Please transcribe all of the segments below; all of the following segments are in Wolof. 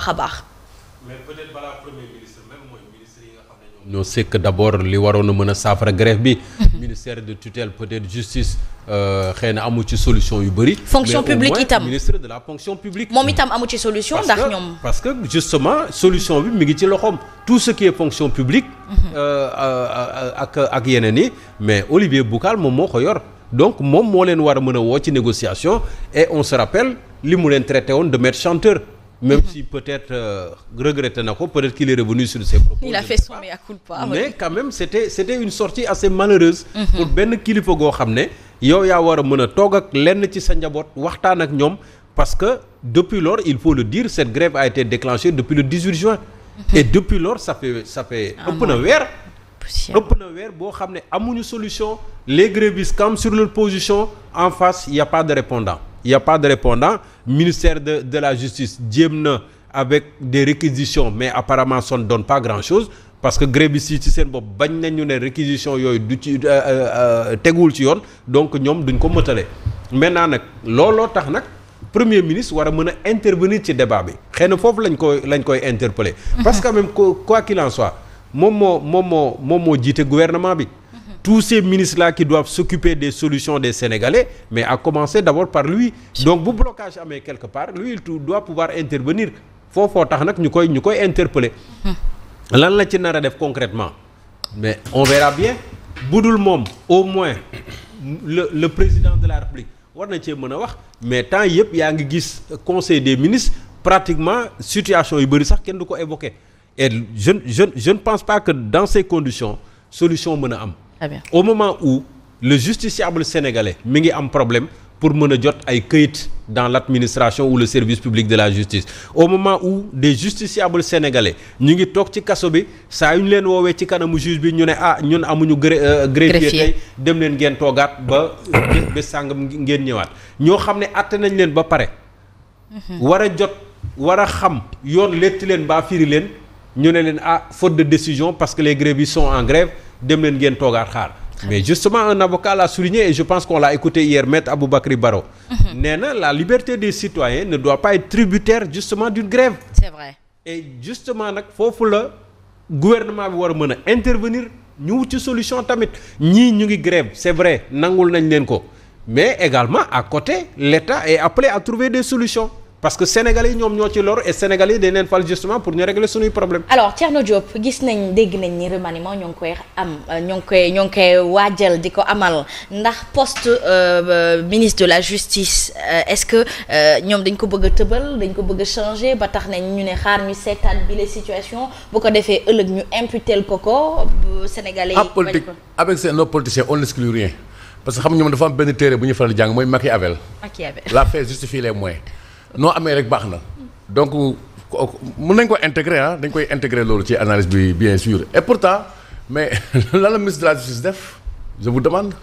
a baax. mais peut-être balaa premier ministre même mooy ministre yi nga xam ne ñoo sekk d'abord li waroon a mën a saafara grève bi. ministère de tutelle peut-être justice xëy na amu ci solution yu bëri. fonction publique itam ministre de la fonction publique. moom itam amu ci solution ndax ñoom. parce que justement solution bi mi ngi ci loxoom tout ce qui est fonction publique. ak yeneen yi mais Olivier Boucal moom moo ko yor donc moom moo leen war a mën a woo ci négociation et on se rappelle li mu leen traité woon de maître chanteur. même si peut-être regretté na ko peut-être qu'il est revenu sur ses propos. il a fait son mea culpa. mais quand même c'était une sortie assez malheureuse. pour benn kilifa goo xam ne yow yaa war a mën a toog ak lenn ci sa njaboot waxtaan ak ñoom parce que depuis lors il faut le dire cette grève a été déclenchée depuis le 18 juin. et depuis lors ça fait ëpp na weer boo xam ne amuñu solution les grévistes campent sur leur position en face il y a pas de répondant. Il y a pas de répondant ministère de la justice jéem na avec des réquisitions mais apparemment ça ne donne pas grand-chose parce que grévistes yi ci seen bopp bañ nañu ne réquisition yooyu du ci teguwul ci yoon donc ñoom duñ ko mëtale maintenant nag looloo tax nag premier ministre war a mën a intervenir ci débat bi xëy na foofu lañ koy interpeller parce que même quoi qu'il en soit moom moo jiite gouvernement bi. tous ces ministres-là qui doivent s'occuper des solutions des Sénégalais mais à commencer d'abord par lui donc bu blocage amee quelque part lui il doit pouvoir intervenir foofoo tax nag ñu koy interpeller lan la ci nar a def concrètement mais on verra bien budul moom au moins le président de la République war na cee mën a wax mais temps yëpp yaa ngi gis conseil des ministres pratiquement situation yu bëri sax kenn du ko évoquer et je ne pense pas que dans ces conditions solution mën a am. Très bien. Au moment où le justiciable sénégalais mi ngi am problème pour mën a jot ay këyit dans l'administration ou le service public de la justice au moment où des justiciables sénégalais ñu ngi toog ci kaso bi saa yu ñu leen woowee ci kanamu juge bi ñu ne ñun amuñu greffier tey dem leen ngeen toogaat ba bés sàngam ngeen ñëwaat ñoo xam ne àtte nañ leen ba pare war a xam yoon letti leen baa firi leen ñu ne leen faute de décision parce que les grévistes sont en grève dem leen ngeen toogaat xaar mais justement un avocat l'a souligné et je pense qu'on l'a écouté hier maître Aboubacry Baro nee na la liberté des citoyens ne doit pas être tributaire justement d'une grève. C'est vrai. Et justement nag foofu la gouvernement bi war a mën a intervenir ñu wut ci solution tamit ñii ñu ngi grève c'est vrai nangul nañ leen ko mais également à côté l'État est appelé à trouver des solutions parce que Sénégalais yi ñoom ñoo ci lor et Sénégalais yi dañ leen fal justement pour ñu régler suñuy problème. alors Thierno Diop gis nañ dégg nañ ni remaniement ñoo ngi koy waajal di ko amal ndax poste ministre de la justice est-ce que ñoom dañ ko bëgg a tëbal dañ ko bëgg a changer ba tax nañ ñu ne xaar ñu seetaan bi les situations bu ko defee ëllëg ñu imputer ko Sénégalais yi. politique avec nos politiciens on n'exclut rien parce que xam nga ñoom dafa am benn téere bu ñu faral di jàng mooy Machiavel. La fin justifie les moyens. noo amee rek baax na donc mën nañ ko intégrer dañ koy intégrer loolu ci analyse bi bien sûr et pourtant mais lan la ministre de la justice def je vous demande.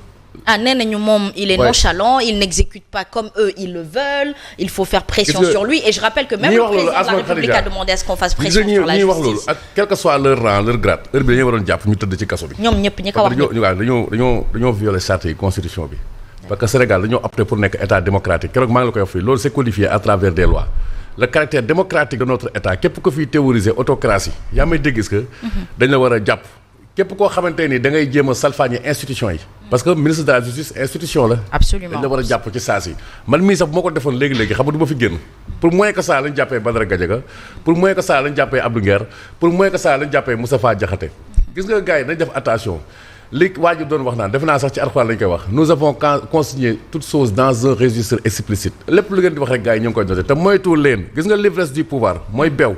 nee nañu moom il est nonchalant il n'exécute pas comme eux ils le veulent il faut faire pression sur lui et je rappelle que même le président de la République a demandé à ce qu'on fasse pression sur la justice. wax loolu ak quel que soit leur rang leur grade heure bi dañoo waroon jàpp ñu tëdd ci kaso bi. ñoom ñëpp ñi ko wax dañoo violer charte yi constitution bi. parce que Sénégal dañoo opté pour nekk état démocratique keroog maa ngi la koy wax fii loolu c'est codifié à travers des lois le caractère démocratique de notre état képp ko fiy théoriser autocratie yaa may dégg que dañ la war a jàpp képp koo xamante ni da ngay jéem a salfaañe institution yi parce que ministre de la justice institution la. Absolument. dañ la war a jàpp ci saa si man mii sax bu ma ko defoon léegi-léegi xam nga du ma fi génn pour moins que ça lañ jàppee Badara Gadiaga pour moins que ça lañ jàppee Abdou Nguer pour moins que ça lañ jàppee Moustapha Diakhaté gis nga gars yi nañ def attention li waa ji doon wax naan defe naa sax ci Alxuraan lañ koy wax nous avons consigné toutes choses dans un registre explicite lépp lu ngeen di wax rek gars yi ñu ngi koy noté te moytu leen gis nga l'ivresse du pouvoir mooy beew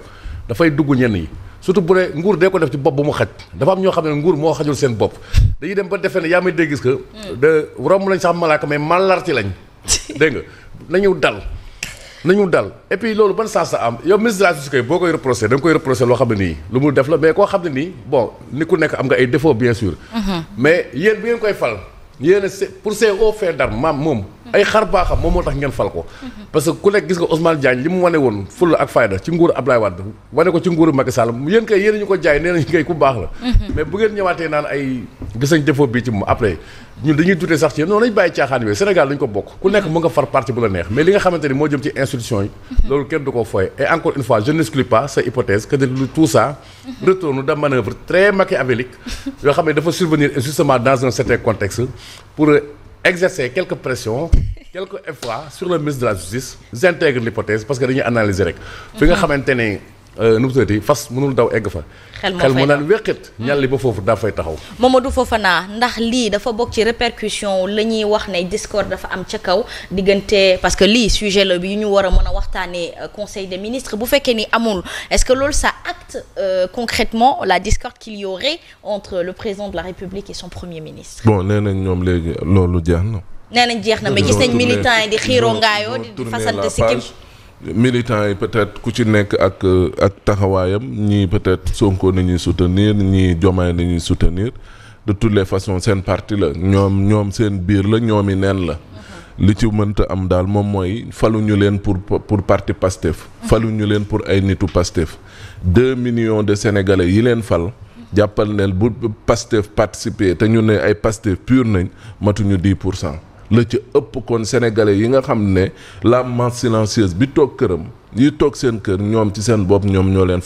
dafay dugg ñenn yi surtout bu dee nguur dee ko def ci bopp bu mu xaj dafa am ñoo xam ne nguur moo xajul seen bopp dañuy dem ba defee ne yaa may dégg gis que de romb lañ sax malaaka mais malarti lañ dégg nga nañu dal et puis loolu ban sens sa am yow ministre de la justice boo koy reproché da nga koy reproché loo xam ne nii lu mu def la mais koo xam ne nii bon ni ku nekk am nga ay défauts bien sûr mais yéen bi ngeen koy fal yéen pour ces hauts faits d'armes moom ay xar baaxam moom moo tax ngeen fal ko. parce que ku nekk gis nga Ousmane Diagne li mu wane woon fulla ak fayda ci nguuru Abdoulaye Wade wane ko ci nguuru Macky Sall yéen kay yéen ñu ko jaay nee nañu kay ku baax la. mais bu ngeen ñëwaatee naan ay gis nañ défaut bi ci moom après ñun dañuy dutee sax ci non nañ bàyyi caaxaan yooyu Sénégal dañu ko bokk ku nekk mu nga far parti bu la neex mais li nga xamante ni moo jëm ci institution yi loolu kenn du ko foye et encore une fois je n'exclus pas cette hypothèse que tout ça retourne de manœuvre très machiavélique yoo xam ne dafa survenir justement dans un certain contexte pour exercer quelques pressions quelques efforts sur le ministre de la justice j'intègre l'hypothèse parce que dañuy analyser rek fi nga xamante ne nu mu tuddati fas mënul daw egg fa xel mu naan wéqit ñàlli ba foofu daa fay taxaw Mamadou Fofana ndax lii dafa bokk ci répercussion la ñuy wax ne discorde dafa am ca kaw diggante parce que lii sujet la bi ñu war a mën a waxtaanee conseil des ministres bu fekkee ni amul est-ce que loolu ça acte concrètement la discorde qu'il y aurait entre le président de la République et son premier ministre. bon nee nañ ñoom léegi loolu jeex na. nee nañ jeex na mais gis nañ militants yi di xiiroo ngaayoo di fasante si kim militants yi peut-être ku ci nekk ak taxawaayam ñii peut-être Sonko nañuy soutenir ñii Diomaye nañuy soutenir de toutes les façons seen parti la ñoom seen biir la ñoom i neen la li ci mënta am daal moom mooy faluñu leen pour parti Pastef faluñu leen pour ay nitu Pastef 2 millions de Sénégalais yi leen fal jàppal ne bu Pastef participer te ñu ne ay Pastef pur nañ matuñu 10%. la ci ëpp kon sénégalais yi nga xam ne la masse silencieuse bi toog këram yi toog seen kër ñoom ci seen bopp ñoom ñoo leen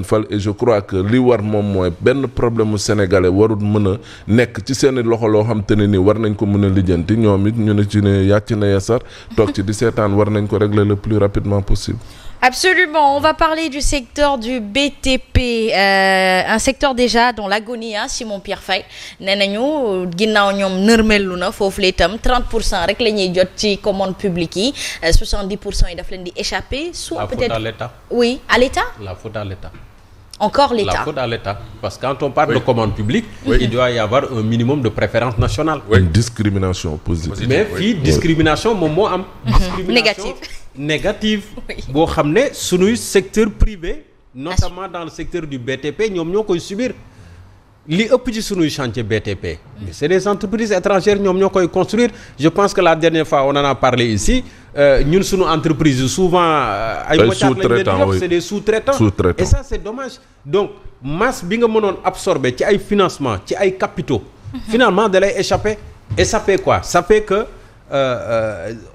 fal et je crois que li war moom mooy benn problème mu sénégalais warul mën a nekk ci seen loxo loo xam te ne ni war nañ ko mën a lijjanti ñoom it ñu ne ci ne yàcc na yasar toog ci di seetaan war nañ ko régler le plus rapidement possible. Absolument, on va parler du secteur du BTP, un secteur déjà dont l'agonie Simon Pierre Faye nee nañu ginnaaw ñoom nërmelu na foofu la itam 30% rek la ñuy jot ci commande publique yi 70% yi daf leen di échapper. soit peut-être la faute à l'État. Oui, à l'État. La faute à l'État. Encore l'État. La faute à l'État. Parce que quand on parle de commande publique, il doit y avoir un minimum de préférence nationale. Une discrimination positive. Mais fii discrimination moom moo am. Négative. Négative boo xam ne sunuy secteur privé notamment dans le secteur du BTP ñoom ñoo koy subir li ëpp ci sunuy chantier BTP mais c'est des entreprises étrangères ñoom ñoo koy construire je pense que la dernière fois on en a parlé ici ñun sunu entreprise souvent ay sous-traitants c'est des sous-traitants et ça c'est dommage donc masse bi nga mënoon absorber ci ay financement ci ay capitaux finalement da lay échapper quoi ça fait que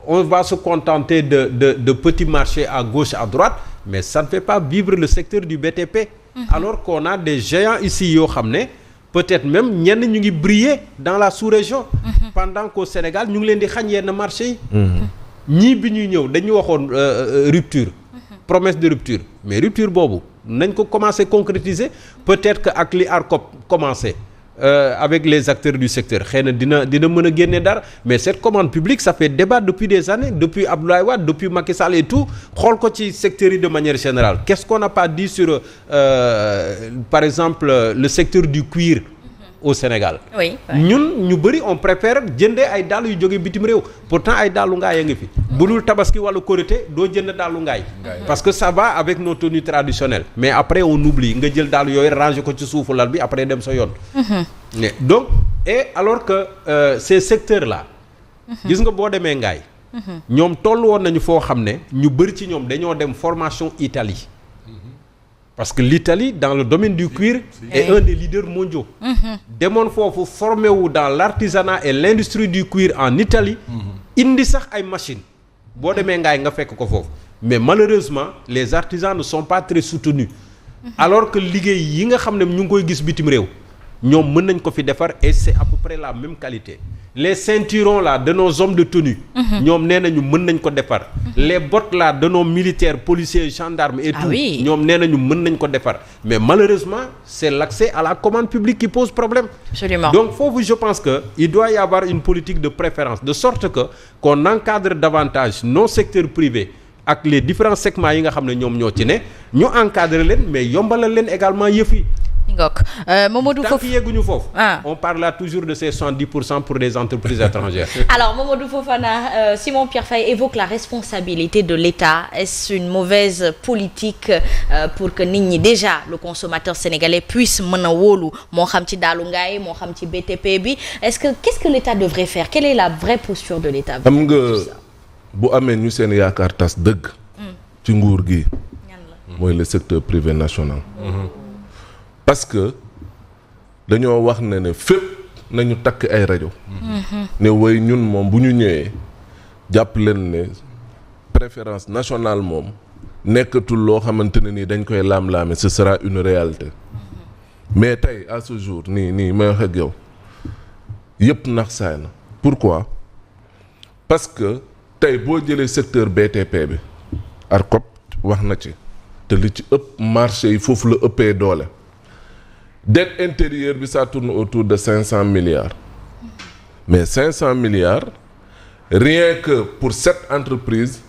on va se contenter de petits marchés à gauche à droite mais ça ne fait pas vivre le secteur du BTP alors qu'on a des géants ici yoo xam ne peut-être même ñenn ñu ngi briller dans la sous-région pendant qu'au Sénégal ñu ngi leen di xañ yenn marché yi ñii bi ñuy ñëw dañu waxoon rupture promesse de rupture mais rupture boobu nañ ko commencer concrétiser peut-être que ak li ARCOP commencé avec les acteurs du secteur xëy na dina mën a génne dara mais cette commande publique ça fait débat depuis des années depuis Abdoulaye Wade depuis Macky Sall et tout xool ko ci secteur yi de manière générale qu'est-ce qu'on n'a pas dit sur par exemple le secteur du cuir au Sénégal ñun ñu bëri on préfère jëndee ay dàll yu jóge bitim réew pourtant ay dàllu ngaay a ngi fi bu dul tabaski wala korité doo jënd dàllu ngaay parce que ça va avec nos tenues traditionnelles mais après on oublie nga jël dàll yooyu ranger ko ci suufu lal bi après dem sa yoon donc et alors que ces secteurs là gis nga boo demee ngaay ñoom toll woon nañu foo xam ne ñu bëri ci ñoom dañoo dem formation Italie parce que l'Italie dans le domaine du cuir est un des leaders mondiaux demoon foofu formé wu dans l'artisanat et l'industrie du cuir en Italie indi sax ay machines boo demee ngaay nga fekk ko foofu mais malheureusement les artisans ne sont pas très soutenus alors que liggéey yi nga xam ne ñu ngi koy gis bitim réew ñoom mën nañ ko fi defar et c'est à peu près la même qualité les ceinturons là de nos hommes de tenue ñoom nee nañu mën nañ ko defar les bottes là de nos militaires policiers gendarmes et tout ñoom nee nañu mën nañ ko defar mais malheureusement c'est l'accès à la commande publique qui pose problème. Absolument. Donc foofu je pense que il doit y avoir une politique de préférence de sorte que qu'on encadre davantage nos secteurs privés ak les différents segments yi nga xam ne ñoom ñoo ci ne ñu encadrer leen mais yombalal leen également yëf yi Mamadou tant que yegguñu foofu. Ah. On parle là toujours de ces 70% pour des entreprises étrangères. Alors Mamadou Fofana, Simon Pierre Faye évoque la responsabilité de l'État. Est-ce une mauvaise politique pour que nit ñi déjà le consommateur sénégalais puisse mën a wóolu moo xam ci Daalu Ngaay moo xam ci BTP bi qu'est-ce que l'État devrait faire? Quelle est la vraie posture de l'État? xam nga bu amee ñu seen yaakaar tas dëgg. ci nguur gi. mooy le secteur privé national. parce que dañoo wax ne fépp nañu takk ay rajo. ne woy ñun moom bu ñu ñëwee jàpp leen ne préférence nationale moom nekkatul loo xamante ne nii dañ koy laam-laame ce sera une réalité. mais tey à ce jour nii may wax ak yow yëpp nax saay na. pourquoi parce que tey boo jëlee secteur BTP bi ARCOP wax na ci te li ci ëpp marché yi foofu la ëppee doole. dette intérieure bi ça tourne autour de 500 milliards mais 500 milliards rien que pour 7 entreprises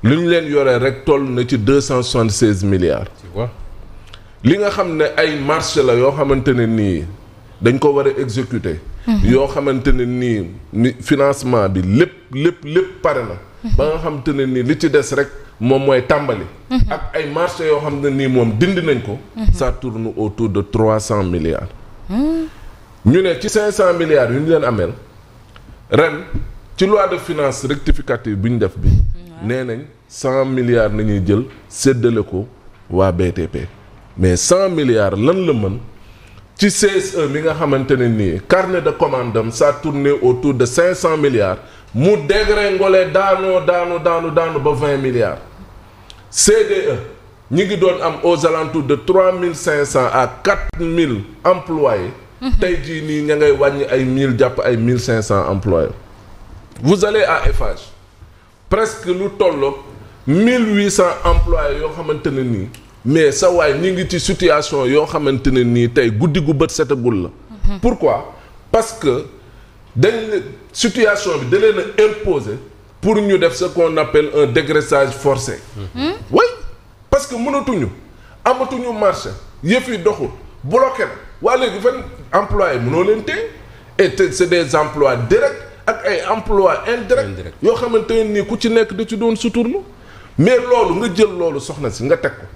lu ñu leen yoree rek toll na ci 276 milliards. Tu vois? li nga xam ne ay marché la yoo xamante ne nii dañ ko war a exécuter. yoo xamante ne nii ni financement bi lépp pare na. ba nga xamante ne nii li ci des rek moom mooy tàmbali. ak ay marché yoo xam ne nii moom dindi nañ ko. ça tourne autour de 300 milliards. ñu ne ci 500 milliards yu ñu leen ameel ren ci loi de finances rectificative bi ñu def bi. nee nañ 100 milliards nañuy jël séddale ko waa BTP. mais 100 milliards lan la mën ci CSE mi nga xamante ne nii carnet de commande am ça tourne autour de 500 milliards. mu dégringolé daanu ba 20 milliards. CDE ñi ngi doon am aux alentours de 3500 à 4000 employés. tey jii nii ña ngay wàññi ay 1000 jàpp ay 1500 employés. vous allez à Eiffage presque lu tolloog 1800 employés yoo xamante ne nii mais sa waay ñi ngi ci situation yoo xamante ne nii tey guddi gu bët setagul la. pourquoi parce que. dañ situation bi da leen a imposer pour ñu def ce qu'on appelle un dégraissage forcé. oui parce que amatuñu marché yëf yi doxul bloqué na waa léegi fan employé mënoo leen téye et c'est des emplois directs ak ay emplois indirects yoo xamante ne nii ku ci nekk da ci doon suturlu mais loolu nga jël loolu soxna si nga teg ko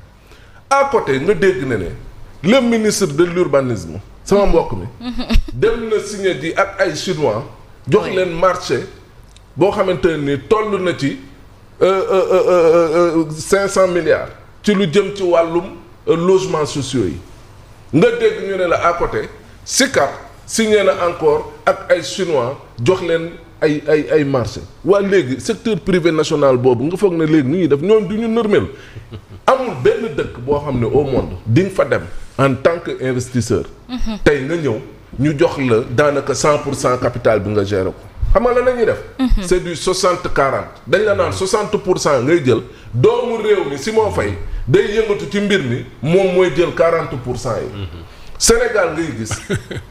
à côté nga dégg ne le ministre de l'urbanisme sama mbokk mi dem na signé ji ak ay chinois jox leen marché boo xamante ne ni toll na ci 500 milliards ci lu jëm ci wàllum logements sociaux yi nga dégg ñu ne la à côté SICAP signé na encore ak ay chinois jox leen ay marché waa léegi secteur privé national boobu nga foog ne léegi nu ñuy def ñoom du ñu nërmel amul benn dëkk boo xam ne au monde di nga fa dem en tant que investisseur tey nga ñëw ñu jox la daanaka 100% capital bi nga gérer ko xam nga la ñuy def c'est du 60-40 dañ la naan 60% ngay jël doomu réew mi Simon Faye day yëngatu ci mbir mi moom mooy jël 40% yi Sénégal ngay gis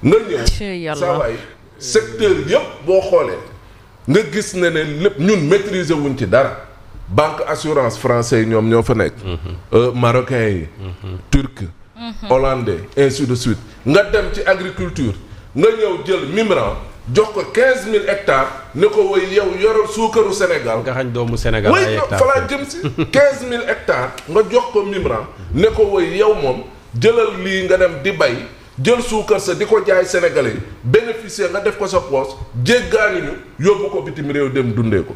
nga ñëw saa waay secteur yëpp boo xoolee nga gis ne lépp ñun maîtriser wuñ ci dara banque assurance français yi ñoom ñoo fa nekk marocains yi turc hollandais ainsi de suite nga dem ci agriculture nga ñëw jël Mimran jox ko 15000 hectares ne ko woy yow yoral suukaru Sénégal nga xañ doomu Sénégal ay hectares fa laa jëm si 15000 hectares nga jox ko Mimran ne ko woy yow moom jëlal lii nga dem di bay jël suukar sa di ko jaay Sénégalais yi bénéficier nga def ko sa poche jéggaani ñu yóbbu ko bitim réew dem dundee ko